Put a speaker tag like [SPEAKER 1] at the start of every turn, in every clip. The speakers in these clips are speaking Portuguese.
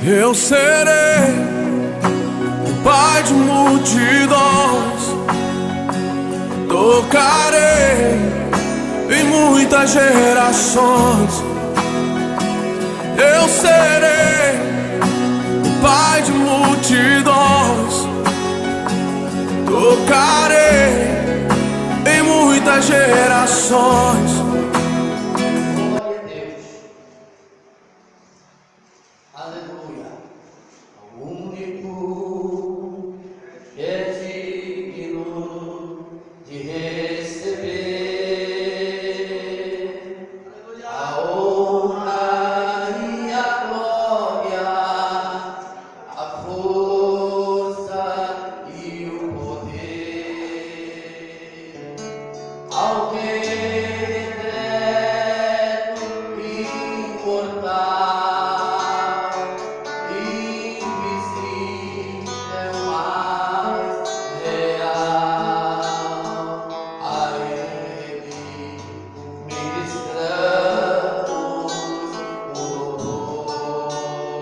[SPEAKER 1] Eu serei o pai de multidões, tocarei em muitas gerações. Eu serei o pai de multidões, tocarei em muitas gerações.
[SPEAKER 2] Glória a Deus. Aleluia. Ao único que é digno de receber a honra e a glória, a força e o poder. Alguém eterno, imortal, invisível, mas real, a Ele ministramos o louvor.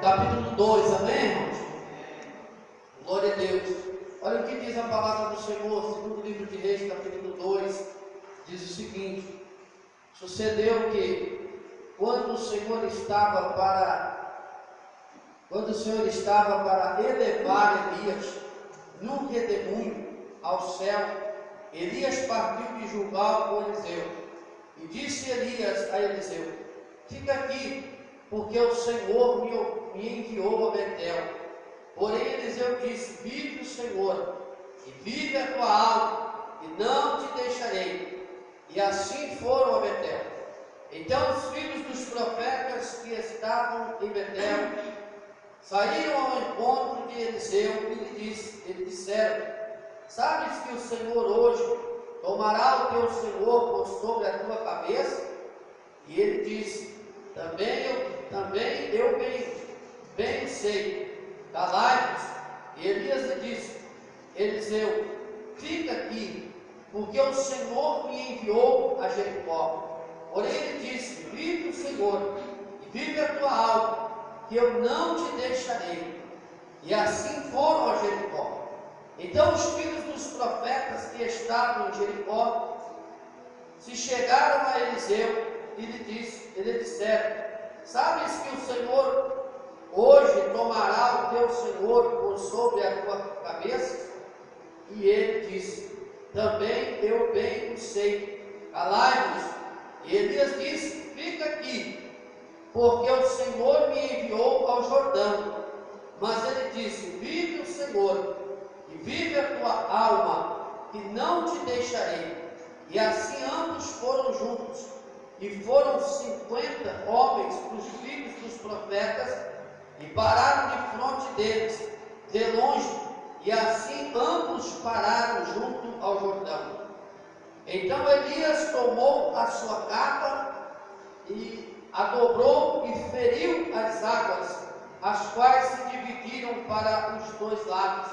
[SPEAKER 2] Capítulo 2, amém, irmãos? Glória a Deus. Olha o que diz a palavra do Senhor, segundo livro de Reis, capítulo 2, diz o seguinte: sucedeu que, quando o Senhor estava para elevar Elias num redemoinho ao céu, Elias partiu de Gilgal com Eliseu. E disse Elias a Eliseu: fica aqui, porque o Senhor me enviou a Betel. Porém Eliseu disse: vive o Senhor, e vive a tua alma, e não te deixarei. E assim foram a Betel. Então os filhos dos profetas que estavam em Betel saíram ao encontro de Eliseu e lhe disseram: sabes que o Senhor hoje tomará o teu Senhor por sobre a tua cabeça? E ele disse: também eu bem sei. Calai-vos. E Elias lhe disse: Eliseu, fica aqui, porque o Senhor me enviou a Jericó. Porém ele disse: vive o Senhor, e vive a tua alma, que eu não te deixarei. E assim foram a Jericó. Então os filhos dos profetas que estavam em Jericó se chegaram a Eliseu e lhe disseram: sabes que o Senhor hoje tomará o teu Senhor por sobre a tua cabeça? E ele disse: também eu bem o sei. Calai-vos. E Elias disse: fica aqui, porque o Senhor me enviou ao Jordão. Mas ele disse: vive o Senhor, e vive a tua alma, que não te deixarei. E assim ambos foram juntos, e foram 50 homens dos filhos dos profetas, e pararam de fronte deles, de longe, e assim ambos pararam junto ao Jordão. Então Elias tomou a sua capa e a dobrou e feriu as águas, as quais se dividiram para os dois lados,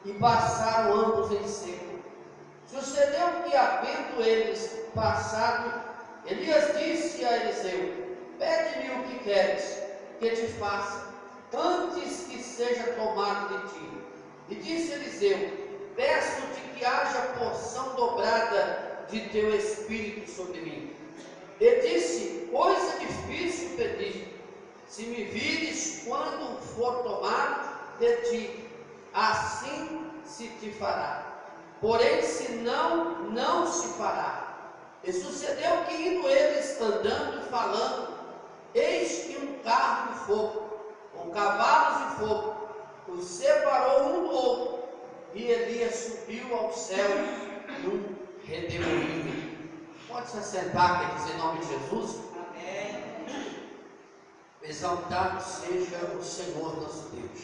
[SPEAKER 2] e passaram ambos em seco. Sucedeu que, havendo eles passado, Elias disse a Eliseu: pede-me o que queres que te faça, antes que seja tomado de ti. E disse Eliseu: peço-te que haja porção dobrada de teu espírito sobre mim. E disse: coisa difícil pedir, se me vires quando for tomado de ti, assim se te fará. Porém, se não, não se fará. E sucedeu que, indo eles andando e falando, eis que um carro de fogo, com cavalos de fogo, os separou um do outro, e Elias subiu ao céu num redemoinho. Pode se assentar, quer dizer, em nome de Jesus? Amém. Exaltado seja o Senhor nosso Deus.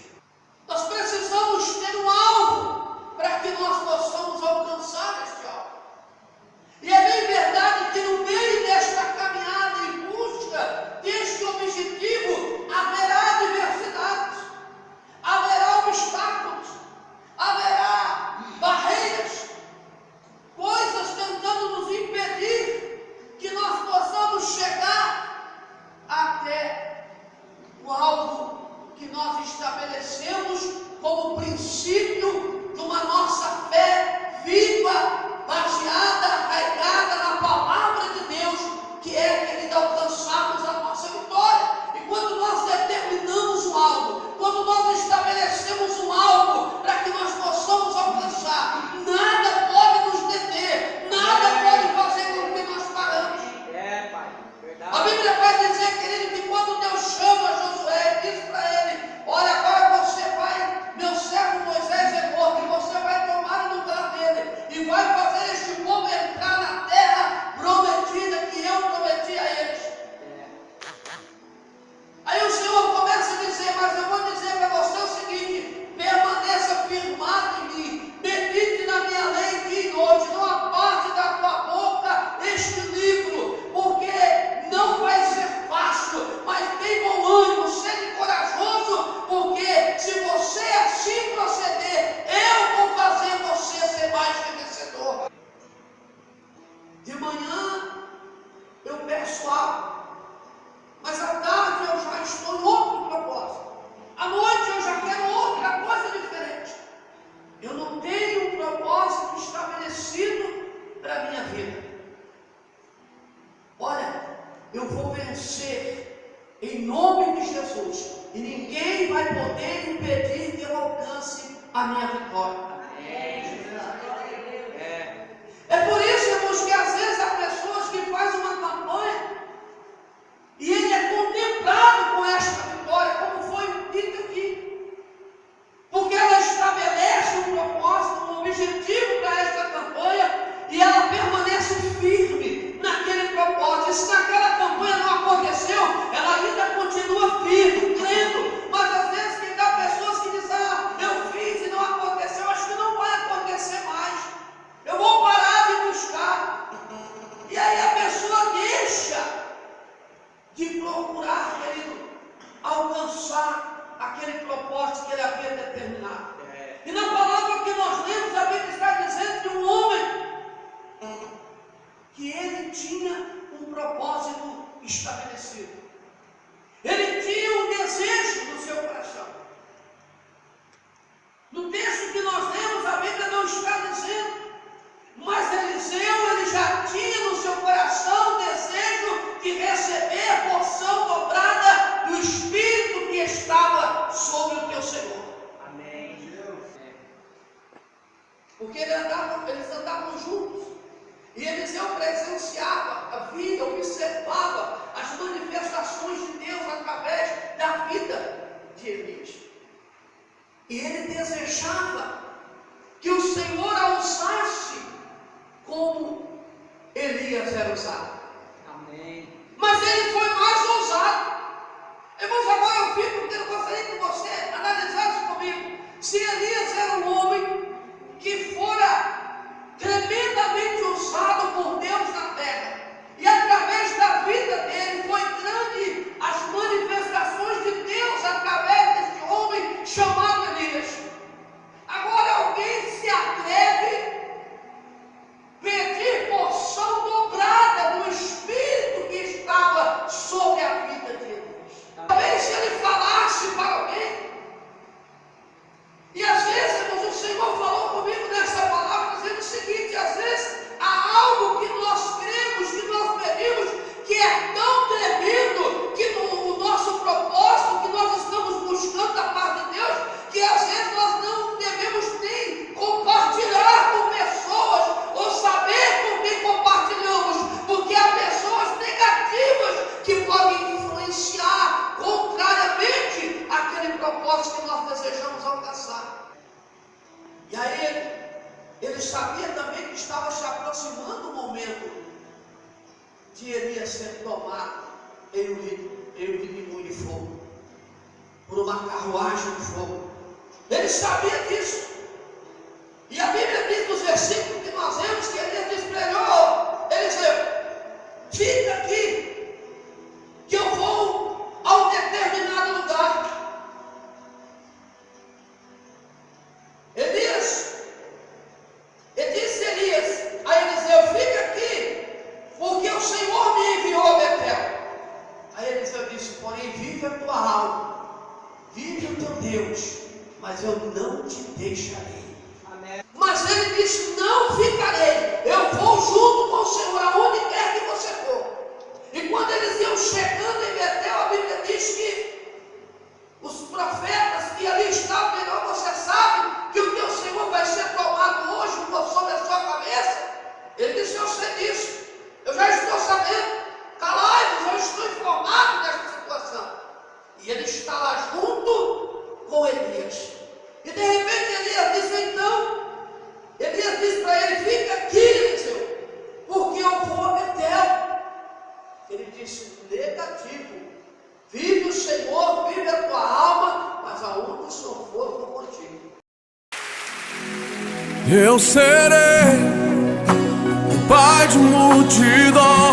[SPEAKER 2] Nós precisamos ter um alvo para que nós possamos alcançar este alvo. E é bem verdade que no meio desta caminhada em busca deste objetivo haverá adversidades, haverá obstáculos, haverá barreiras, coisas tentando nos impedir que nós possamos chegar até princípio de uma nossa fé viva, baseada, arraigada na palavra de Deus, que é, querido, alcançarmos a nossa vitória. E quando nós determinamos um algo, quando nós estabelecemos um algo para que nós possamos alcançar, nada pode nos deter, nada pode fazer com que nós paramos. A Bíblia vai dizer, querido, que quando Deus chama Josué, diz para ele: olha, agora você vai, meu servo Moisés é morto, e você vai tomar o lugar dele, e vai fazer este povo entrar na terra prometida que eu prometi a eles. Aí o Senhor começa a dizer: mas eu vou dizer para você o seguinte, permaneça firmado em mim, medite na minha lei dia e noite, não aparte da tua boca este livro, porque não vai ser fácil, mas tem bom ânimo, seja corajoso, porque se você assim proceder, eu vou fazer você ser mais que vencedor. De manhã eu peço algo, mas à tarde eu já estou em outro propósito. À noite eu já quero outra coisa diferente. Eu não tenho um propósito estabelecido para a minha vida. Olha, eu vou vencer em nome de Jesus, e ninguém vai poder impedir que eu alcance a minha vitória. É por isso, irmãos, que às vezes há pessoas que fazem uma campanha e ele é contemplado com esta vitória, como foi dito aqui, porque ela estabelece um propósito, um objetivo para esta campanha, e ela permanece firme naquele propósito. E se naquela campanha não aconteceu, ela ainda continua firme, crendo. Mas às vezes tem pessoas que dizem: ah, eu fiz e não aconteceu, acho que não vai acontecer mais, eu vou parar de buscar. E aí a pessoa deixa de procurar, querido, alcançar aquele propósito que ele havia determinado. E na palavra que nós lemos, a Bíblia está dizendo de um homem que ele tinha um propósito estabelecido. Ele tinha um desejo no seu coração. No texto que nós lemos, a Bíblia não está dizendo, mas Eliseu, ele já tinha no seu coração o desejo de receber a porção dobrada do Espírito que estava sobre o teu Senhor. Amém. Porque eles andavam juntos. E Eliseu presenciava a vida, observava as manifestações de Deus através da vida de Elias. E ele desejava que o Senhor a usasse como Elias era usado. Amém. Mas ele foi mais ousado. Irmãos, agora eu gostaria que você analisasse comigo. Se Elias era um homem que fora tremendamente usado por Deus na terra, e através da vida dele foi grande as manifestações de Deus através deste homem chamado Elias. Agora alguém se atreve pedir porção dobrada do Espírito que estava sobre a vida de Elias. Talvez se ele falasse para alguém, e às vezes, irmãos, o Senhor falou comigo nessa palavra, dizendo o seguinte: às vezes há algo que nós cremos, que nós pedimos, que é tão tremendo, que o nosso propósito, que nós estamos buscando da parte de Deus, que às vezes nós não devemos nem compartilhar com pessoas, ou saber com quem compartilhamos, porque há pessoas negativas que podem influenciar contrariamente aquele propósito que nós desejamos alcançar. E aí ele sabia também que estava se aproximando o momento de Elias ser tomado em um redemoinho de fogo, por uma carruagem de fogo. Ele sabia disso. E a Bíblia diz nos versículos que nós lemos, que Elias diz para ele: ó, Eliseu, fica aqui, que eu vou a um determinado lugar. Ele disse a Eliseu: fica aqui, porque o Senhor me enviou a Betel. Aí Eliseu disse: porém vive a tua alma, vive o teu Deus, mas eu não te deixarei. Amém. Mas ele disse: não ficarei, eu vou junto com o Senhor aonde quer que você for. E quando eles iam chegando em Betel, a Bíblia diz que os profetas que ali estavam, melhor, você sabe que o teu Senhor vai ser tomado hoje sobre a sua cabeça. Ele disse: eu sei disso, eu já estou sabendo, calai-vos, eu estou informado dessa situação. E ele está lá junto com Elias. E de repente Elias disse: então, Elias disse para ele: fica aqui, Eliseu, porque eu vou a Betel. Ele disse: negativo, vive o Senhor, vive a tua alma, mas aonde o Senhor for, eu vou contigo.
[SPEAKER 1] Eu serei o pai de multidões.